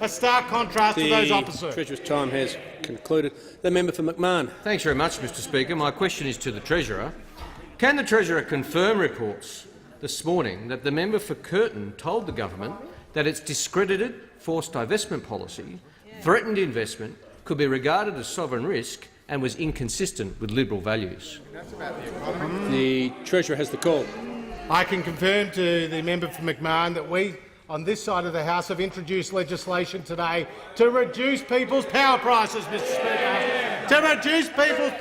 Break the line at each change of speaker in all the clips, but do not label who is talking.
a stark contrast to those opposite.
The Treasurer's time has concluded. The member for McMahon.
Thanks very much, Mr Speaker. My question is to the Treasurer. Can the Treasurer confirm reports this morning that the member for Curtin told the government that its discredited forced divestment policy threatened investment, could be regarded as sovereign risk and was inconsistent with Liberal values?
The Treasurer has the call.
I can confirm to the member for McMahon that we, on this side of the House, have introduced legislation today to reduce people's power prices, Mr Speaker, to reduce people's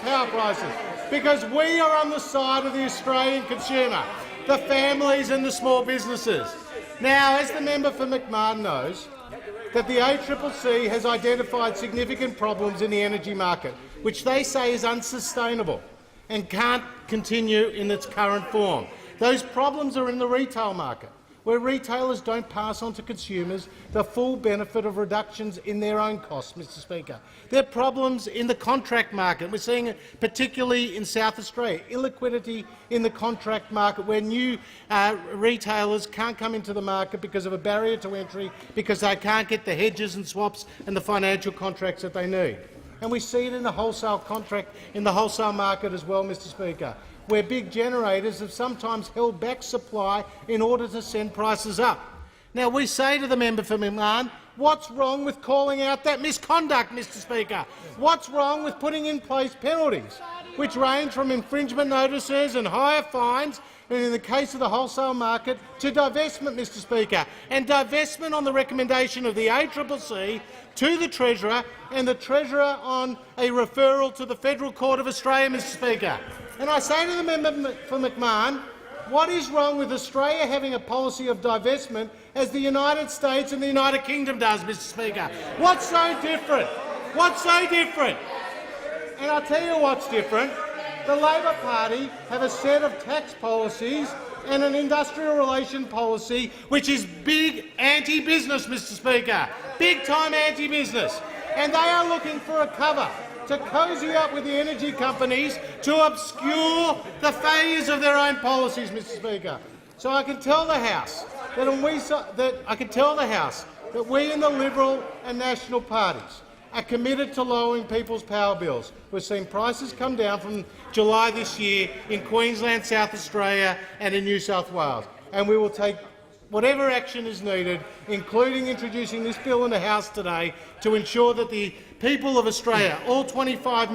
power prices, because we are on the side of the Australian consumer, the families and the small businesses. Now, as the member for McMahon knows, that the ACCC has identified significant problems in the energy market, which they say is unsustainable and can't continue in its current form. Those problems are in the retail market, where retailers don't pass on to consumers the full benefit of reductions in their own costs, Mr Speaker. There are problems in the contract market. We're seeing it particularly in South Australia, illiquidity in the contract market, where new retailers can't come into the market because of a barrier to entry, because they can't get the hedges and swaps and the financial contracts that they need. And we see it in the wholesale market as well, Mr Speaker, where big generators have sometimes held back supply in order to send prices up. Now, we say to the member for McMahon, what's wrong with calling out that misconduct, Mr Speaker? What's wrong with putting in place penalties, which range from infringement notices and higher fines, and in the case of the wholesale market, to divestment, Mr Speaker, and divestment on the recommendation of the ACCC to the Treasurer, and the Treasurer on a referral to the Federal Court of Australia, Mr Speaker. And I say to the member for McMahon, what is wrong with Australia having a policy of divestment as the United States and the United Kingdom does, Mr Speaker? What's so different? What's so different? And I'll tell you what's different. The Labor Party have a set of tax policies and an industrial relation policy which is big anti-business, Mr Speaker, big-time anti-business. And they are looking for a cover to cosy up with the energy companies to obscure the failures of their own policies, Mr Speaker. So I can tell the House that we in the Liberal and National parties are committed to lowering people's power bills. We've seen prices come down from July this year in Queensland, South Australia and in New South Wales, and we will take whatever action is needed, including introducing this bill in the House today, to ensure that the people of Australia, all 25